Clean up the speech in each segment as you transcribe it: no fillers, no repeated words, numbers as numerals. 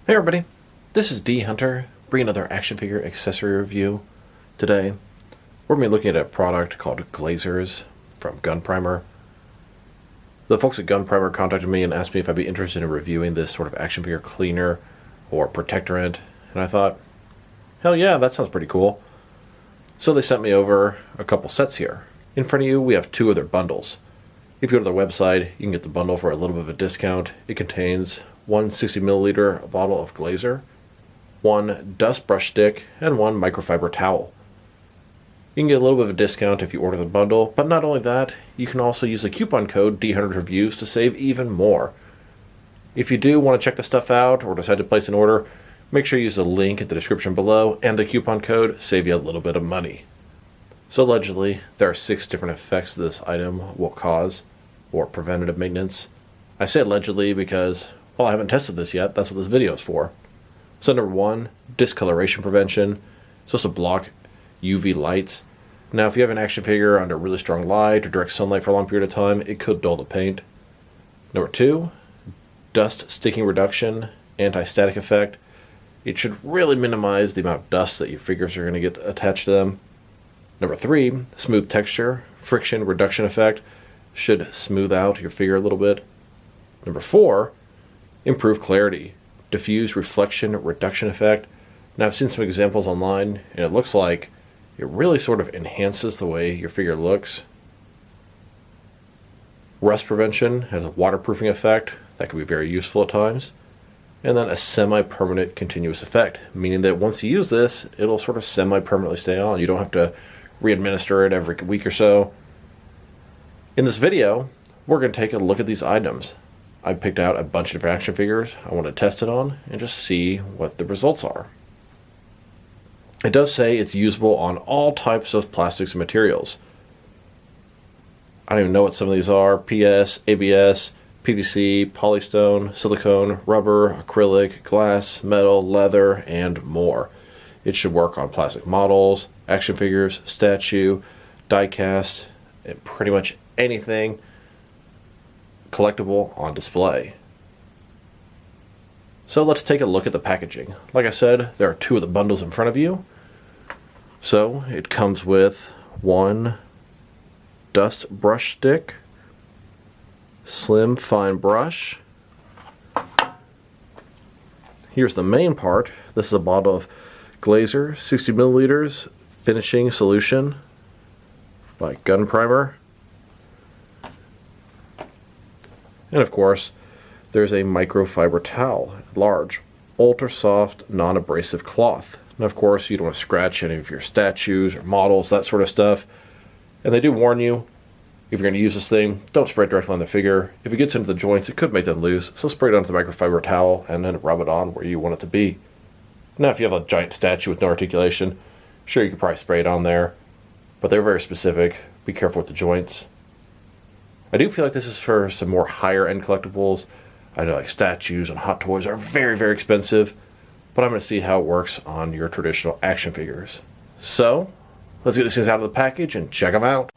Hey everybody, this is D Hunter, bringing another action figure accessory review. Today, we're going to be looking at a product called Glazers from Gunprimer. The folks at Gunprimer contacted me and asked me if I'd be interested in reviewing this sort of action figure cleaner or protectorant, and I thought, hell yeah, that sounds pretty cool. So they sent me over a couple sets here. In front of you, we have two of their bundles. If you go to their website, you can get the bundle for a little bit of a discount. It contains one 60 milliliter bottle of glazer, one dust brush stick, and one microfiber towel. You can get a little bit of a discount if you order the bundle, but not only that, you can also use the coupon code D100Reviews to save even more. If you do want to check the stuff out or decide to place an order, make sure you use the link in the description below and the coupon code save you a little bit of money. So allegedly, there are 6 different effects this item will cause, or preventative maintenance. I say allegedly because, well, I haven't tested this yet. That's what this video is for. So number 1, discoloration prevention. It's supposed to block UV lights. Now, if you have an action figure under really strong light or direct sunlight for a long period of time, it could dull the paint. Number 2, dust sticking reduction, anti-static effect. It should really minimize the amount of dust that your figures are going to get attached to them. Number 3, smooth texture, friction reduction effect. Should smooth out your figure a little bit. Number 4, improve clarity, diffuse reflection reduction effect. Now I've seen some examples online and it looks like it really sort of enhances the way your figure looks. Rust prevention has a waterproofing effect that can be very useful at times. And then a semi-permanent continuous effect, meaning that once you use this, it'll sort of semi-permanently stay on. You don't have to re-administer it every week or so. In this video, we're going to take a look at these items. I picked out a bunch of different action figures I want to test it on and just see what the results are. It does say it's usable on all types of plastics and materials. I don't even know what some of these are. PS, ABS, PVC, polystone, silicone, rubber, acrylic, glass, metal, leather, and more. It should work on plastic models, action figures, statue, die-cast, and pretty much anything collectible on display. So let's take a look at the packaging. Like I said, there are 2 of the bundles in front of you. So it comes with one dust brush stick, slim fine brush. Here's the main part. This is a bottle of Glazer 60 milliliters finishing solution by Gunprimer. And of course, there's a microfiber towel, large, ultra soft, non-abrasive cloth. And of course, you don't want to scratch any of your statues or models, that sort of stuff. And they do warn you, if you're going to use this thing, don't spray it directly on the figure. If it gets into the joints, it could make them loose, so spray it onto the microfiber towel and then rub it on where you want it to be. Now, if you have a giant statue with no articulation, sure, you could probably spray it on there, but they're very specific. Be careful with the joints. I do feel like this is for some more higher-end collectibles. I know like statues and hot toys are very, very expensive, but I'm going to see how it works on your traditional action figures. So, let's get these things out of the package and check them out.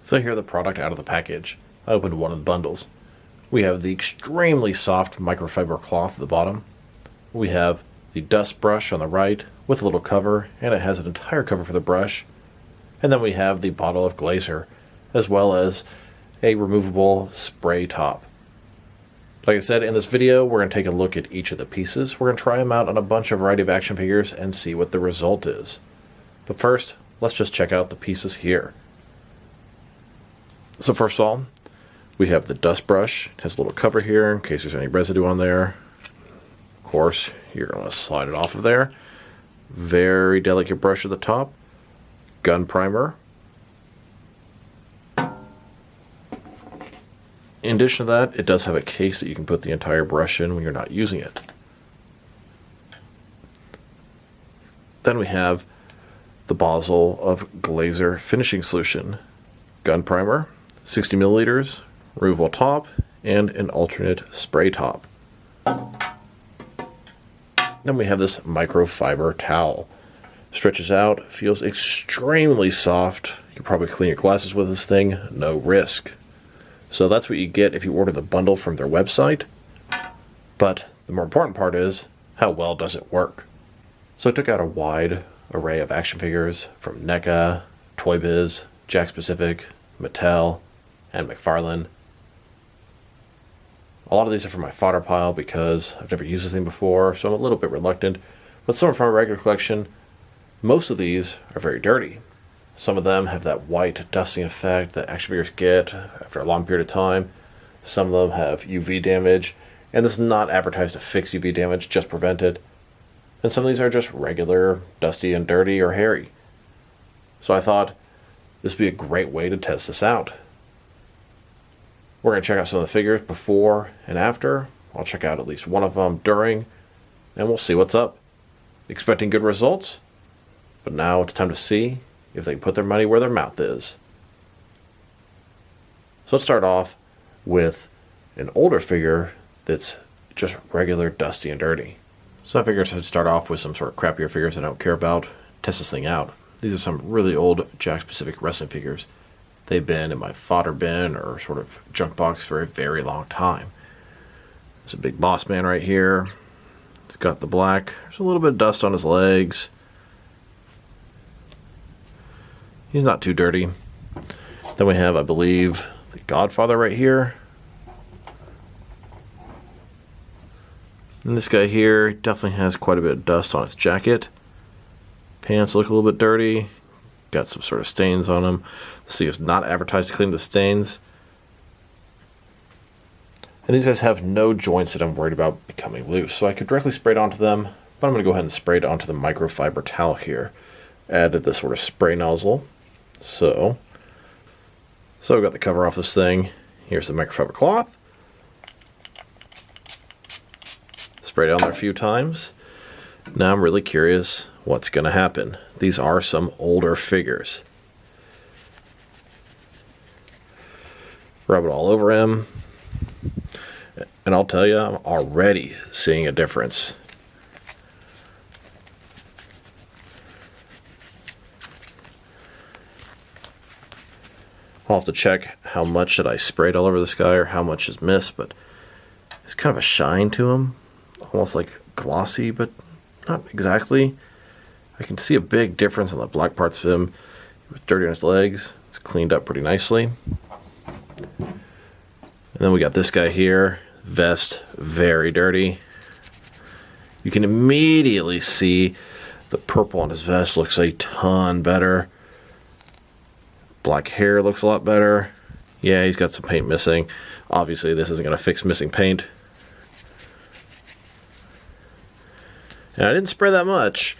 So here are the product out of the package. I opened one of the bundles. We have the extremely soft microfiber cloth at the bottom. We have the dust brush on the right with a little cover, and it has an entire cover for the brush. And then we have the bottle of glazer, as well as a removable spray top. Like I said, in this video, we're going to take a look at each of the pieces. We're going to try them out on a variety of action figures and see what the result is. But first, let's just check out the pieces here. So first of all, we have the dust brush. It has a little cover here in case there's any residue on there. Of course, you're going to slide it off of there. Very delicate brush at the top. Gunprimer. In addition to that, it does have a case that you can put the entire brush in when you're not using it. Then we have the bottle of Glazer finishing solution. Gunprimer, 60 milliliters, removable top, and an alternate spray top. Then we have this microfiber towel. Stretches out, feels extremely soft. You can probably clean your glasses with this thing, no risk. So that's what you get if you order the bundle from their website. But the more important part is how well does it work? So I took out a wide array of action figures from NECA, Toy Biz, Jakks Pacific, Mattel, and McFarlane. A lot of these are from my fodder pile because I've never used this thing before, so I'm a little bit reluctant. But some are from my regular collection. Most of these are very dirty. Some of them have that white dusting effect that action figures get after a long period of time. Some of them have UV damage, and this is not advertised to fix UV damage, just prevent it. And some of these are just regular, dusty and dirty or hairy. So I thought this would be a great way to test this out. We're going to check out some of the figures before and after. I'll check out at least one of them during, and we'll see what's up. Expecting good results, but now it's time to see if they can put their money where their mouth is. So let's start off with an older figure that's just regular, dusty, and dirty. So I figured I'd start off with some sort of crappier figures I don't care about, test this thing out. These are some really old Jakks Pacific wrestling figures. They've been in my fodder bin or sort of junk box for a very long time. There's a big boss man right here. He's got the black. There's a little bit of dust on his legs. He's not too dirty. Then we have, I believe, the Godfather right here. And this guy here definitely has quite a bit of dust on his jacket. Pants look a little bit dirty. Got some sort of stains on him. The sleeve is not advertised to clean the stains. And these guys have no joints that I'm worried about becoming loose. So I could directly spray it onto them, but I'm going to go ahead and spray it onto the microfiber towel here. Added this sort of spray nozzle. So I've got the cover off this thing. Here's the microfiber cloth. Sprayed it on there a few times. Now I'm really curious what's going to happen. These are some older figures. Rub it all over him. And I'll tell you, I'm already seeing a difference. I'll have to check how much that I sprayed all over this guy or how much is missed, but it's kind of a shine to him. Almost like glossy, but not exactly. I can see a big difference on the black parts of him. He was dirty on his legs. It's cleaned up pretty nicely. And then we got this guy here. Vest, very dirty. You can immediately see the purple on his vest looks a ton better. Black hair looks a lot better. Yeah, he's got some paint missing. Obviously, this isn't going to fix missing paint. And I didn't spray that much.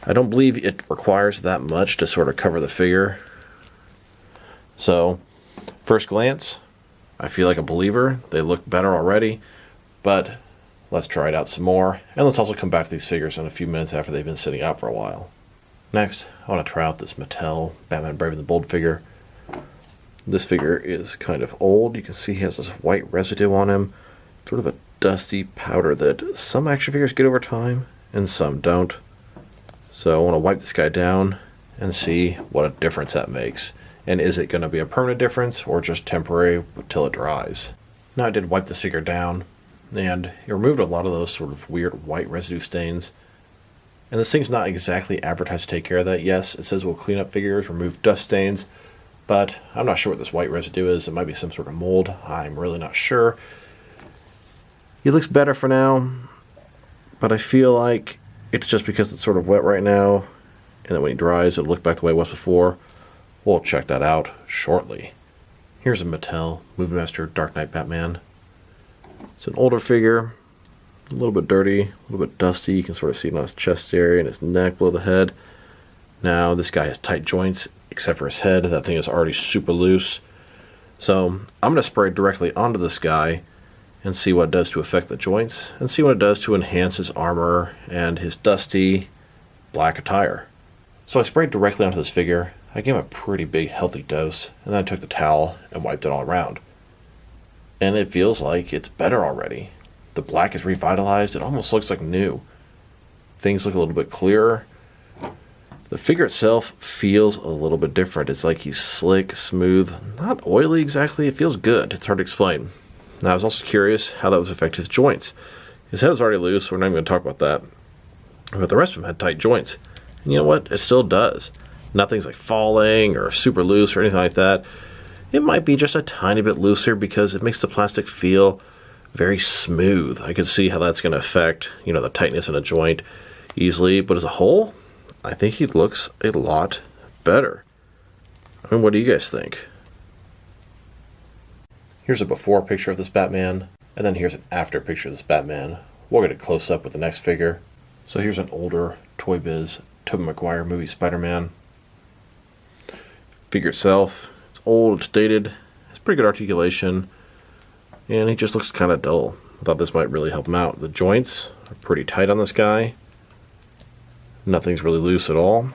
I don't believe it requires that much to sort of cover the figure. So, first glance, I feel like a believer. They look better already. But let's try it out some more. And let's also come back to these figures in a few minutes after they've been sitting out for a while. Next, I want to try out this Mattel Batman Brave and the Bold figure. This figure is kind of old. You can see he has this white residue on him. Sort of a dusty powder that some action figures get over time and some don't. So I want to wipe this guy down and see what a difference that makes. And is it going to be a permanent difference or just temporary until it dries? Now I did wipe this figure down and it removed a lot of those sort of weird white residue stains. And this thing's not exactly advertised to take care of that. Yes, it says we'll clean up figures, remove dust stains, but I'm not sure what this white residue is. It might be some sort of mold. I'm really not sure. He looks better for now, but I feel like it's just because it's sort of wet right now, and then when he dries, it'll look back the way it was before. We'll check that out shortly. Here's a Mattel Movie Master Dark Knight Batman. It's an older figure. A little bit dirty, a little bit dusty. You can sort of see it on his chest area and his neck below the head. Now, this guy has tight joints, except for his head. That thing is already super loose. So, I'm going to spray directly onto this guy and see what it does to affect the joints, and see what it does to enhance his armor and his dusty black attire. So I sprayed directly onto this figure. I gave him a pretty big healthy dose, and then I took the towel and wiped it all around. And it feels like it's better already. The black is revitalized. It almost looks like new. Things look a little bit clearer. The figure itself feels a little bit different. It's like he's slick, smooth, not oily exactly. It feels good. It's hard to explain. Now, I was also curious how that was affecting his joints. His head was already loose, so we're not even going to talk about that. But the rest of them had tight joints. And you know what? It still does. Nothing's like falling or super loose or anything like that. It might be just a tiny bit looser because it makes the plastic feel very smooth. I can see how that's going to affect, the tightness in a joint easily. But as a whole, I think he looks a lot better. I mean, what do you guys think? Here's a before picture of this Batman, and then here's an after picture of this Batman. We'll get a close-up with the next figure. So here's an older Toy Biz Tobey Maguire movie Spider-Man. Figure itself, it's old, it's dated, it's pretty good articulation, and he just looks kind of dull. I thought this might really help him out. The joints are pretty tight on this guy. Nothing's really loose at all.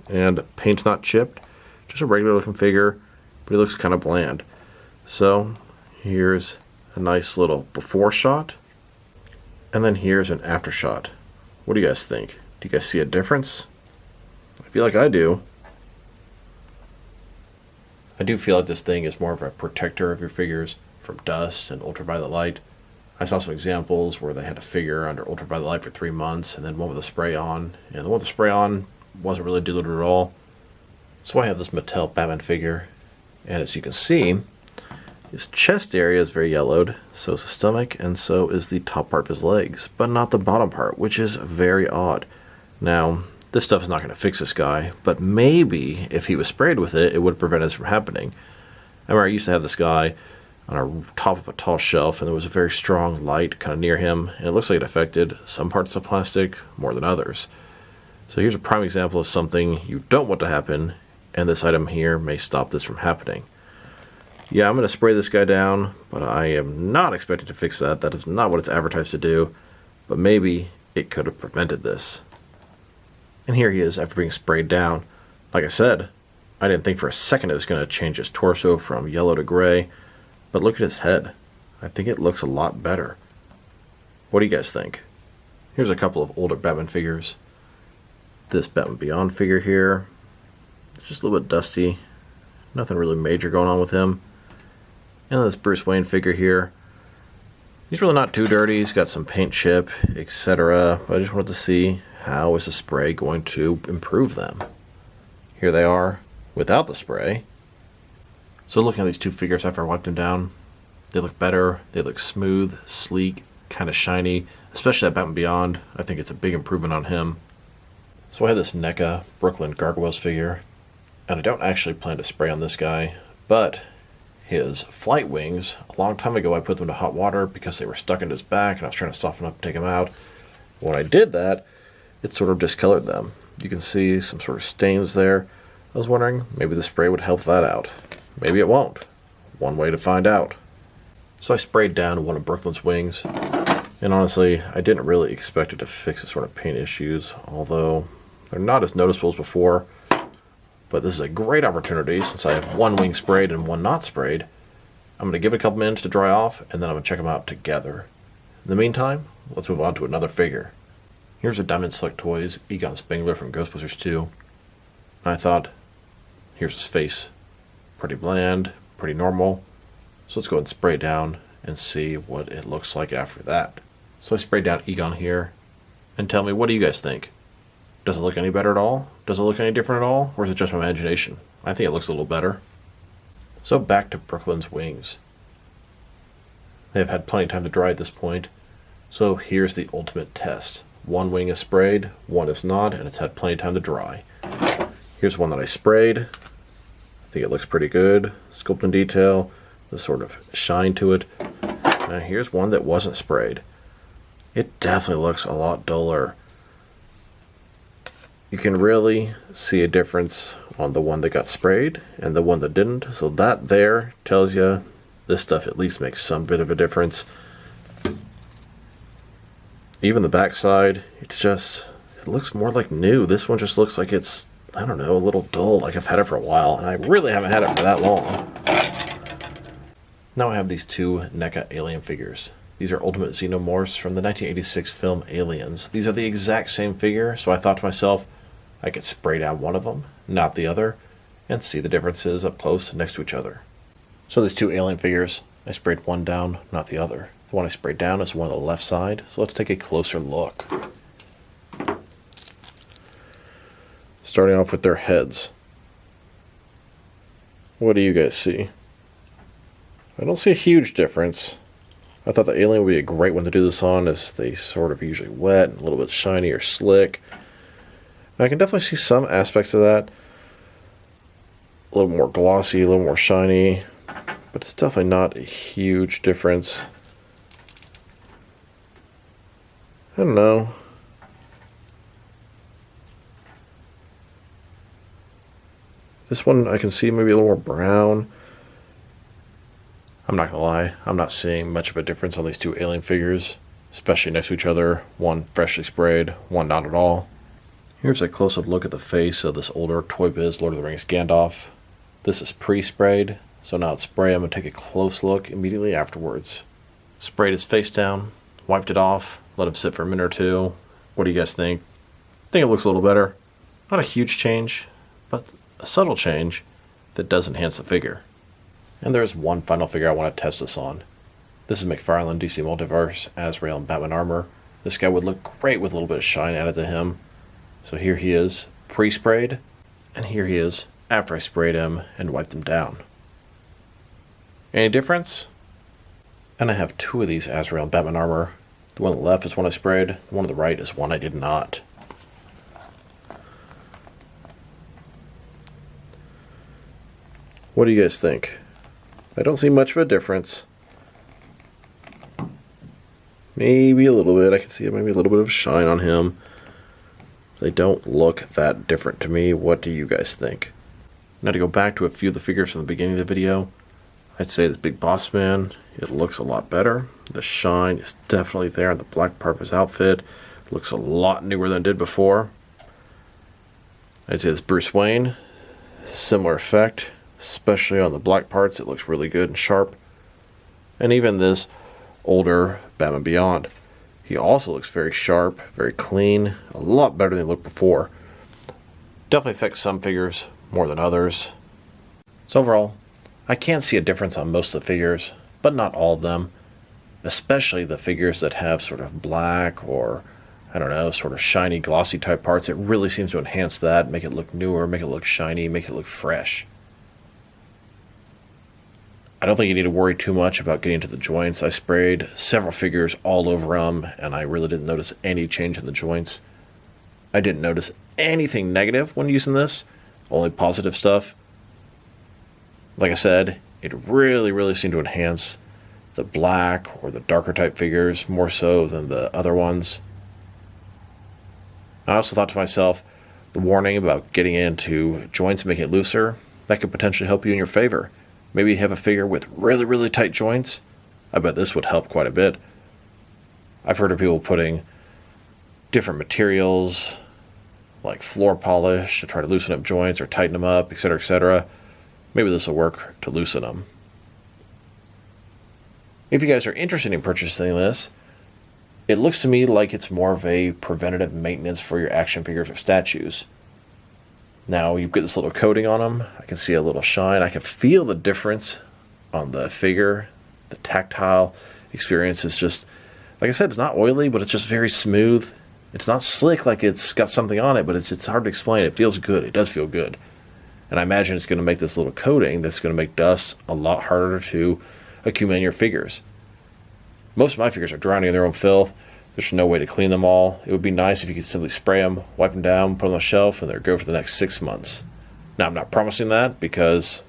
And paint's not chipped, just a regular looking figure, but he looks kind of bland. So here's a nice little before shot, and then here's an after shot. What do you guys think? Do you guys see a difference? I feel like I do. I do feel like this thing is more of a protector of your figures from dust and ultraviolet light. I saw some examples where they had a figure under ultraviolet light for 3 months and then one with a spray on, and the one with the spray on wasn't really diluted at all. So I have this Mattel Batman figure, and as you can see, his chest area is very yellowed, so is his stomach, and so is the top part of his legs, but not the bottom part, which is very odd. Now, this stuff is not going to fix this guy, but maybe if he was sprayed with it, it would prevent this from happening. I remember I used to have this guy on a top of a tall shelf, and there was a very strong light kind of near him, and it looks like it affected some parts of the plastic more than others. So here's a prime example of something you don't want to happen, and this item here may stop this from happening. Yeah, I'm going to spray this guy down, but I am not expected to fix that. That is not what it's advertised to do, but maybe it could have prevented this. And here he is after being sprayed down. Like I said, I didn't think for a second it was going to change his torso from yellow to gray, but look at his head. I think it looks a lot better. What do you guys think? Here's a couple of older Batman figures. This Batman Beyond figure here, it's just a little bit dusty. Nothing really major going on with him. And this Bruce Wayne figure here. He's really not too dirty. He's got some paint chip, etc. But I just wanted to see how is the spray going to improve them. Here they are without the spray. So looking at these two figures after I wiped them down, they look better. They look smooth, sleek, kind of shiny. Especially that Batman Beyond. I think it's a big improvement on him. So I have this NECA Brooklyn Gargoyles figure. And I don't actually plan to spray on this guy, but his flight wings, a long time ago I put them to hot water because they were stuck into his back and I was trying to soften up and take them out. When I did that, it sort of discolored them. You can see some sort of stains there. I was wondering, maybe the spray would help that out. Maybe it won't. One way to find out. So I sprayed down one of Brooklyn's wings, and honestly, I didn't really expect it to fix the sort of paint issues, although they're not as noticeable as before. But this is a great opportunity, since I have one wing sprayed and one not sprayed. I'm going to give it a couple minutes to dry off, and then I'm going to check them out together. In the meantime, let's move on to another figure. Here's a Diamond Select Toys Egon Spengler from Ghostbusters 2. And I thought, here's his face. Pretty bland, pretty normal. So let's go and spray it down and see what it looks like after that. So I sprayed down Egon here, and tell me, what do you guys think? Does it look any better at all? Does it look any different at all? Or is it just my imagination? I think it looks a little better. So back to Brooklyn's wings. They have had plenty of time to dry at this point. So here's the ultimate test. One wing is sprayed, one is not, and it's had plenty of time to dry. Here's one that I sprayed. I think it looks pretty good. Sculpt and detail, the sort of shine to it. Now here's one that wasn't sprayed. It definitely looks a lot duller. You can really see a difference on the one that got sprayed and the one that didn't. So that there tells you this stuff at least makes some bit of a difference. Even the backside, it looks more like new. This one just looks like it's, I don't know, a little dull, like I've had it for a while, and I really haven't had it for that long. Now I have these two NECA Alien figures. These are Ultimate Xenomorphs from the 1986 film Aliens. These are the exact same figure, so I thought to myself, I could spray down one of them, not the other, and see the differences up close next to each other. So these two Alien figures, I sprayed one down, not the other. The one I sprayed down is one on the left side, so let's take a closer look. Starting off with their heads. What do you guys see? I don't see a huge difference. I thought the alien would be a great one to do this on, as they sort of usually wet and a little bit shiny or slick. And I can definitely see some aspects of that. A little more glossy, a little more shiny, but it's definitely not a huge difference. I don't know. This one I can see maybe a little more brown. I'm not gonna lie, I'm not seeing much of a difference on these two alien figures, especially next to each other. One freshly sprayed, one not at all. Here's a close-up look at the face of this older Toy Biz Lord of the Rings Gandalf. This is pre-sprayed, so now it's spray. I'm gonna take a close look immediately afterwards. Sprayed his face down, wiped it off, let him sit for a minute or two. What do you guys think? I think it looks a little better. Not a huge change, but a subtle change that does enhance the figure. And there's one final figure I want to test this on. This is McFarlane DC Multiverse Azrael in Batman armor. This guy would look great with a little bit of shine added to him. So here he is, pre-sprayed, and here he is after I sprayed him and wiped him down. Any difference? And I have two of these Azrael in Batman armor. The one on the left is one I sprayed, the one on the right is one I did not. What do you guys think? I don't see much of a difference. Maybe a little bit. I can see maybe a little bit of shine on him. They don't look that different to me. What do you guys think? Now to go back to a few of the figures from the beginning of the video, I'd say this Big Boss Man, it looks a lot better. The shine is definitely there on the black part of his outfit. It looks a lot newer than it did before. I'd say this Bruce Wayne, similar effect. Especially on the black parts, it looks really good and sharp. And even this older Batman Beyond, he also looks very sharp, very clean, a lot better than he looked before. Definitely affects some figures more than others. So overall, I can see a difference on most of the figures, but not all of them. Especially the figures that have sort of black or, I don't know, sort of shiny, glossy type parts. It really seems to enhance that, make it look newer, make it look shiny, make it look fresh. I don't think you need to worry too much about getting to the joints. I sprayed several figures all over them, and I really didn't notice any change in the joints. I didn't notice anything negative when using this, only positive stuff. Like I said, it really seemed to enhance the black or the darker type figures more so than the other ones. I also thought to myself, the warning about getting into joints and making it looser, that could potentially help you in your favor. Maybe you have a figure with really tight joints. I bet this would help quite a bit. I've heard of people putting different materials, like floor polish, to try to loosen up joints or tighten them up, etc., etc. Maybe this will work to loosen them. If you guys are interested in purchasing this, it looks to me like it's more of a preventative maintenance for your action figures or statues. Now you get this little coating on them. I can see a little shine. I can feel the difference on the figure. The tactile experience is just, like I said, it's not oily, but it's just very smooth. It's not slick like it's got something on it, but it's hard to explain. It feels good. It does feel good. And I imagine it's going to make this little coating that's going to make dust a lot harder to accumulate in your figures. Most of my figures are drowning in their own filth. There's no way to clean them all. It would be nice if you could simply spray them, wipe them down, put them on the shelf, and they're good for the next 6 months. Now, I'm not promising that because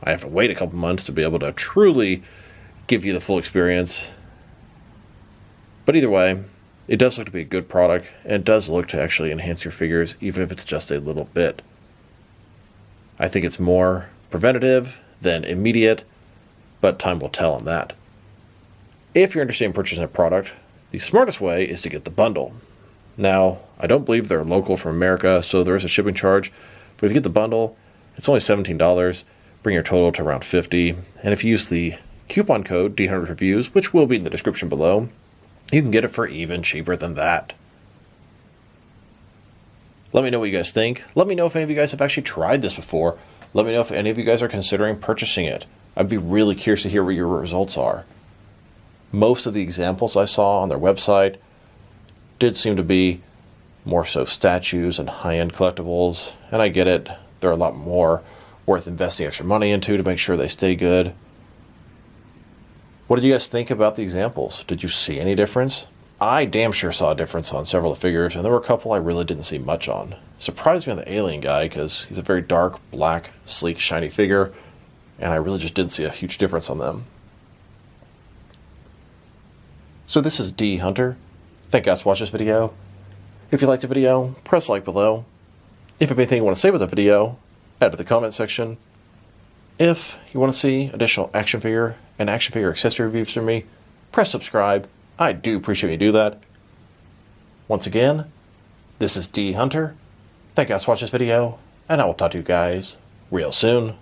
I have to wait a couple months to be able to truly give you the full experience. But either way, it does look to be a good product, and it does look to actually enhance your figures, even if it's just a little bit. I think it's more preventative than immediate, but time will tell on that. If you're interested in purchasing a product, the smartest way is to get the bundle. Now, I don't believe they're local from America, so there is a shipping charge. But if you get the bundle, it's only $17. Bring your total to around $50. And if you use the coupon code D100Reviews, which will be in the description below, you can get it for even cheaper than that. Let me know what you guys think. Let me know if any of you guys have actually tried this before. Let me know if any of you guys are considering purchasing it. I'd be really curious to hear what your results are. Most of the examples I saw on their website did seem to be more so statues and high-end collectibles, and I get it, they're a lot more worth investing extra money into to make sure they stay good. What did you guys think about the examples? Did you see any difference? I damn sure saw a difference on several of the figures, and there were a couple I really didn't see much on. Surprised me on the alien guy, because he's a very dark, black, sleek, shiny figure, and I really just didn't see a huge difference on them. So this is D Hunter. Thank you guys for watching this video. If you liked the video, press like below. If you have anything you want to say about the video, add to the comment section. If you want to see additional action figure and action figure accessory reviews from me, press subscribe. I do appreciate when you do that. Once again, this is D Hunter. Thank you guys for watching this video, and I will talk to you guys real soon.